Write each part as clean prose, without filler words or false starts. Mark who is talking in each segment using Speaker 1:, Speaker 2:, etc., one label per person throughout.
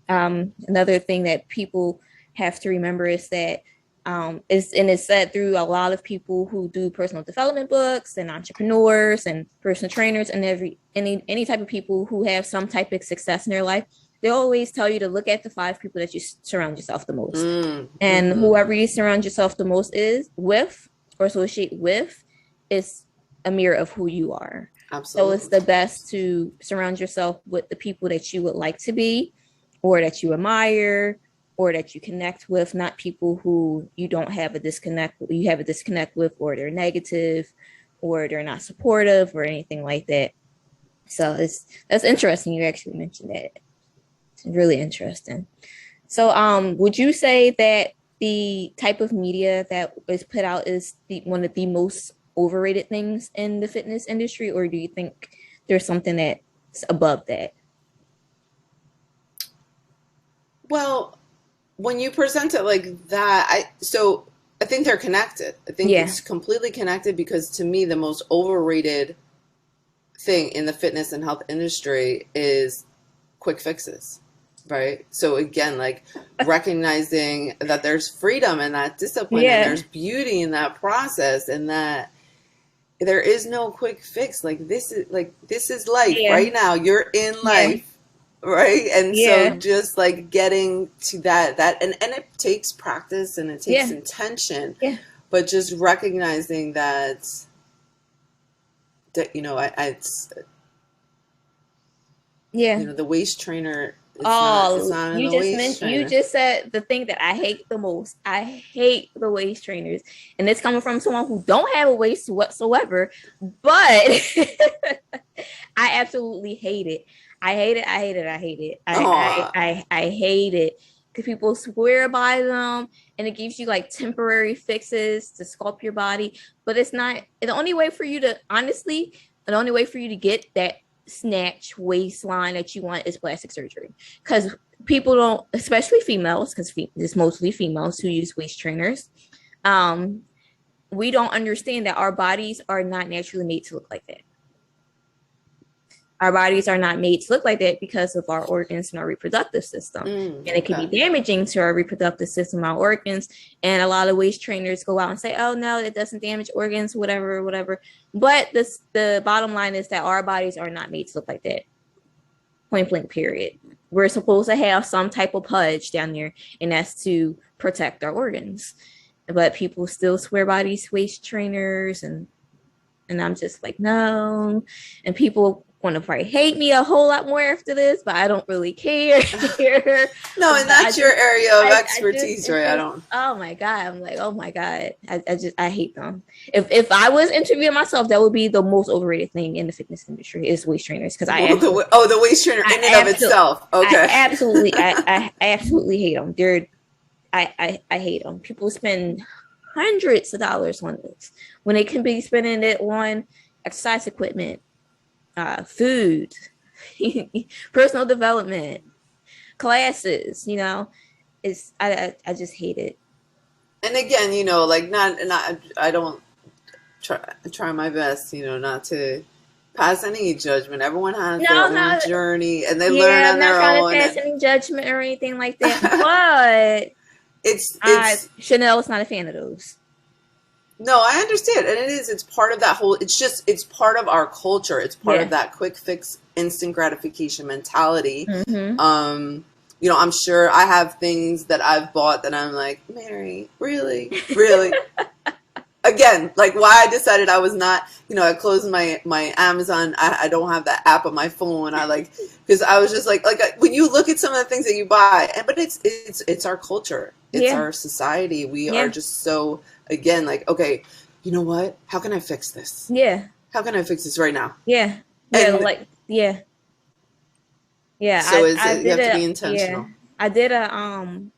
Speaker 1: Another thing that people have to remember is that it's said through a lot of people who do personal development books and entrepreneurs and personal trainers and any type of people who have some type of success in their life. They always tell you to look at the 5 people that you surround yourself the most, and whoever you surround yourself the most is with or associate with is a mirror of who you are.
Speaker 2: Absolutely.
Speaker 1: So it's the best to surround yourself with the people that you would like to be, or that you admire, or that you connect with, not people who you have a disconnect with, or they're negative, or they're not supportive, or anything like that. So that's interesting. You actually mentioned that. It's really interesting. So, would you say that the type of media that is put out is one of the most overrated things in the fitness industry, or do you think there's something that's above that?
Speaker 2: Well, when you present it like that, I think they're connected. I think it's completely connected, because to me, the most overrated thing in the fitness and health industry is quick fixes, right? So again, like recognizing that there's freedom in that discipline, and there's beauty in that process, and that there is no quick fix. This is life right now. You're in life. Right. And so just like getting to that and it takes practice and it takes intention, but just recognizing that the waist trainer.
Speaker 1: You just said the thing that I hate the most. I hate the waist trainers, and it's coming from someone who don't have a waist whatsoever, but I absolutely hate it. I hate it. I hate it. I hate it. I hate it, because people swear by them, and it gives you like temporary fixes to sculpt your body, but it's not the only way for you to get that snatch waistline that you want is plastic surgery. Because people don't, especially females, because it's mostly females who use waist trainers. We don't understand that our bodies are not naturally made to look like that. Our bodies are not made to look like that because of our organs and our reproductive system. And it can be damaging to our reproductive system, our organs. And a lot of waist trainers go out and say, oh, no, it doesn't damage organs, whatever. But the bottom line is that our bodies are not made to look like that. Point blank, period. We're supposed to have some type of pudge down there, and that's to protect our organs. But people still swear by these waist trainers, and I'm just like, no. And people want to probably hate me a whole lot more after this, but I don't really care.
Speaker 2: No, and that's your area of expertise, right? I don't.
Speaker 1: Oh my God. I'm like, oh my God. I hate them. If I was interviewing myself, that would be the most overrated thing in the fitness industry is waist trainers. Because
Speaker 2: the waist trainer in and of itself. Okay.
Speaker 1: I absolutely hate them. I hate them. People spend hundreds of dollars on this when they can be spending it on exercise equipment, food, personal development, classes. I just hate it.
Speaker 2: And again, I don't try my best, not to pass any judgment. Everyone has their own journey, and they learn on their own.
Speaker 1: I'm not trying to pass any judgment or anything like that, but Chanel is not a fan of those.
Speaker 2: No, I understand. And it's part of that whole, it's part of our culture. It's part of that quick fix, instant gratification mentality.
Speaker 1: Mm-hmm.
Speaker 2: I'm sure I have things that I've bought that I'm like, Mary, really? Again, like why I decided I was not, I closed my Amazon. I don't have that app on my phone. Because I was just like when you look at some of the things that you buy, but it's our culture. It's our society. We are just so, again, like, okay, you know what? How can I fix this?
Speaker 1: Yeah.
Speaker 2: How can I fix this right now?
Speaker 1: Yeah. Yeah. Yeah.
Speaker 2: So you have to be intentional.
Speaker 1: Yeah. I did I'm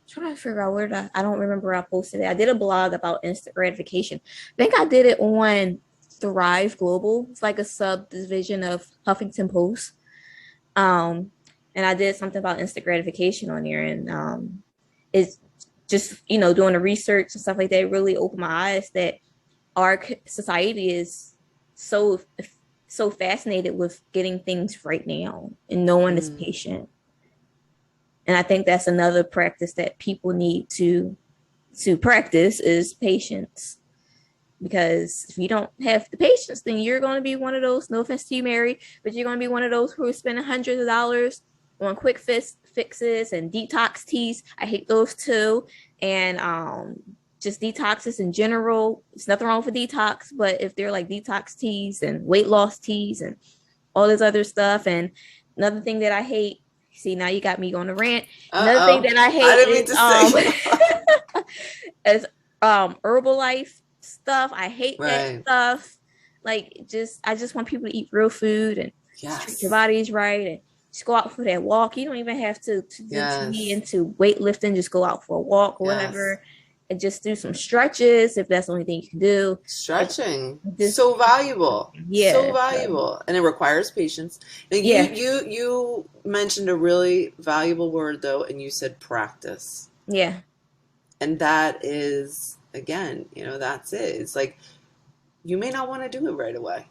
Speaker 1: trying to figure out I don't remember where I posted it. I did a blog about instant gratification. I think I did it on Thrive Global. It's like a subdivision of Huffington Post. And I did something about instant gratification on there, and it's just, doing the research and stuff like that really opened my eyes that our society is so fascinated with getting things right now, and no one is patient. And I think that's another practice that people need to practice is patience. Because if you don't have the patience, then you're going to be one of those, no offense to you, Mary, but you're going to be one of those who are spending hundreds of dollars on quick fixes and detox teas. I hate those too. And just detoxes in general. There's nothing wrong with detox, but if they're like detox teas and weight loss teas and all this other stuff. And another thing that I hate, see, now you got me on a rant. Another thing that I hate is Herbalife stuff. I hate that stuff. Like, I just want people to eat real food and treat your bodies right and just go out for that walk. You don't even have to be into weightlifting. Just go out for a walk or whatever, and just do some stretches if that's the only thing you can do.
Speaker 2: Stretching, so valuable. So valuable, and it requires patience. Now, you mentioned a really valuable word though, and you said practice.
Speaker 1: Yeah,
Speaker 2: and that is. Again, that's it. It's like you may not want to do it right away.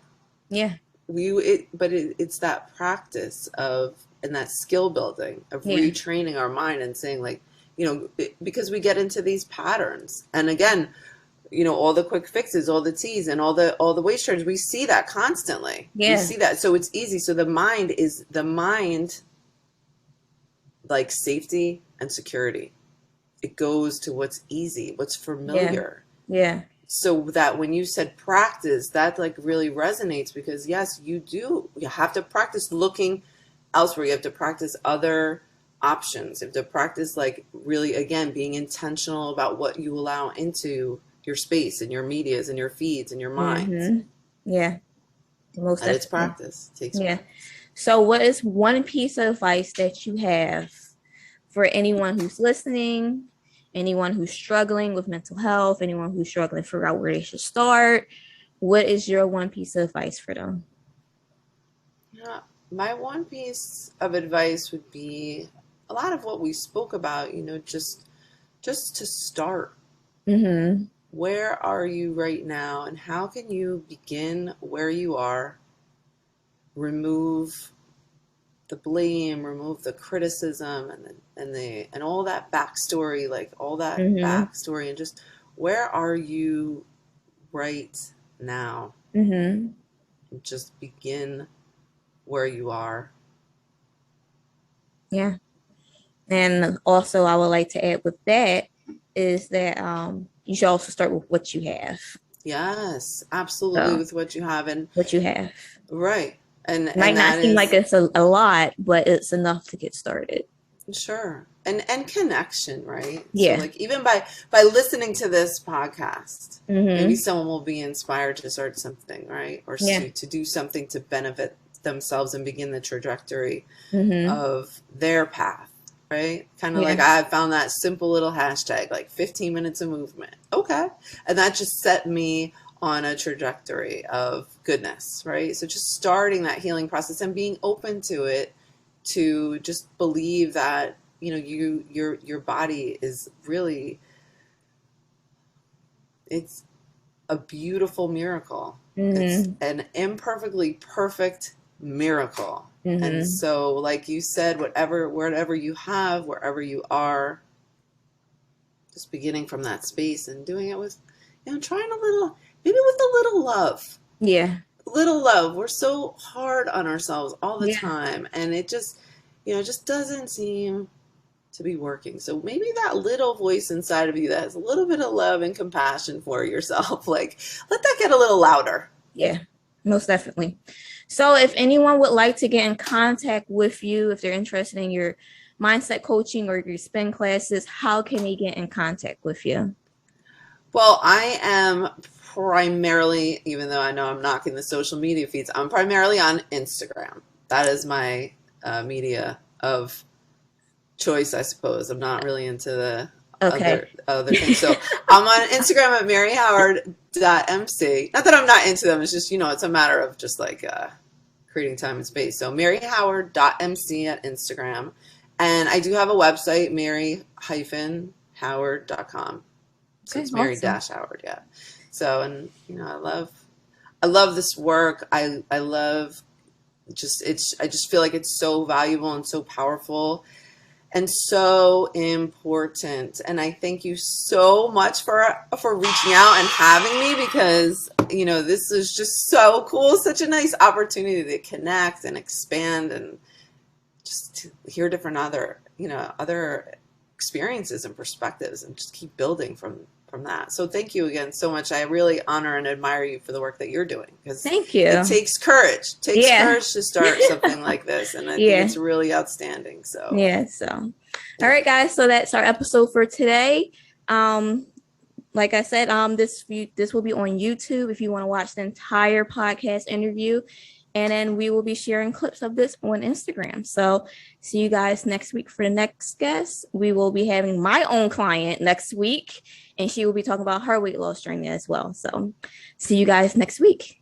Speaker 1: Yeah.
Speaker 2: But it's that practice of and that skill building of retraining our mind and saying like, because we get into these patterns. And again, all the quick fixes, all the teas and all the waist trainers, we see that constantly. Yeah. We see that. So it's easy. So the mind like safety and security. It goes to what's easy, what's familiar.
Speaker 1: Yeah.
Speaker 2: So that when you said practice, that like really resonates because yes, you have to practice looking elsewhere. You have to practice other options. You have to practice like really, again, being intentional about what you allow into your space and your medias and your feeds and your mind.
Speaker 1: Mm-hmm. Yeah.
Speaker 2: Most and it's practice. It takes practice.
Speaker 1: So what is one piece of advice that you have for anyone who's listening, anyone who's struggling with mental health, anyone who's struggling to figure out where they should start? What is your one piece of advice for them?
Speaker 2: My one piece of advice would be a lot of what we spoke about, just to start.
Speaker 1: Mm-hmm.
Speaker 2: Where are you right now? And how can you begin where you are? Remove the blame, remove the criticism and all that backstory, like all that backstory, and just where are you right now?
Speaker 1: Mm-hmm.
Speaker 2: Just begin where you are.
Speaker 1: Yeah. And also I would like to add with that is that you should also start with what you have.
Speaker 2: Yes, absolutely. So, with what you have and
Speaker 1: what you have.
Speaker 2: Right. And
Speaker 1: might not seem like it's a lot, but it's enough to get started.
Speaker 2: Sure. And connection, right?
Speaker 1: Yeah.
Speaker 2: So like even by listening to this podcast, maybe someone will be inspired to start something, right? Or to do something to benefit themselves and begin the trajectory of their path, right? Kind of like I found that simple little hashtag, like 15 minutes of movement. Okay. And that just set me on a trajectory of goodness, right? So just starting that healing process and being open to it, to just believe that, your body is really, it's a beautiful miracle. It's an imperfectly perfect miracle. And so, like you said, wherever you have, wherever you are, just beginning from that space and doing it with, trying a little, maybe with a little love.
Speaker 1: Yeah.
Speaker 2: Little love. We're so hard on ourselves all the time. And it just, just doesn't seem to be working. So maybe that little voice inside of you that has a little bit of love and compassion for yourself, like let that get a little louder.
Speaker 1: Yeah, most definitely. So if anyone would like to get in contact with you, if they're interested in your mindset coaching or your spin classes, how can they get in contact with you?
Speaker 2: Well, I am primarily, even though I know I'm knocking the social media feeds, I'm primarily on Instagram. That is my media of choice, I suppose. I'm not really into the other things. So I'm on Instagram at maryhoward.mc. Not that I'm not into them. It's just, it's a matter of just like creating time and space. So maryhoward.mc at Instagram. And I do have a website, mary-howard.com. So it's Mary-Howard, yeah. So, and, I love this work. I love I just feel like it's so valuable and so powerful. and so important. And I thank you so much for reaching out and having me, because, you know, this is just so cool. Such a nice opportunity to connect and expand and just to hear different other experiences and perspectives, and just keep building from that. So thank you again so much. I really honor and admire you for the work that you're doing, because
Speaker 1: thank you.
Speaker 2: It takes courage. It takes courage to start something like this, and I think it's really outstanding. So all
Speaker 1: right, guys. So that's our episode for today. Like I said, this will be on YouTube if you want to watch the entire podcast interview. And then we will be sharing clips of this on Instagram. So see you guys next week for the next guest. We will be having my own client next week, and she will be talking about her weight loss journey as well. So see you guys next week.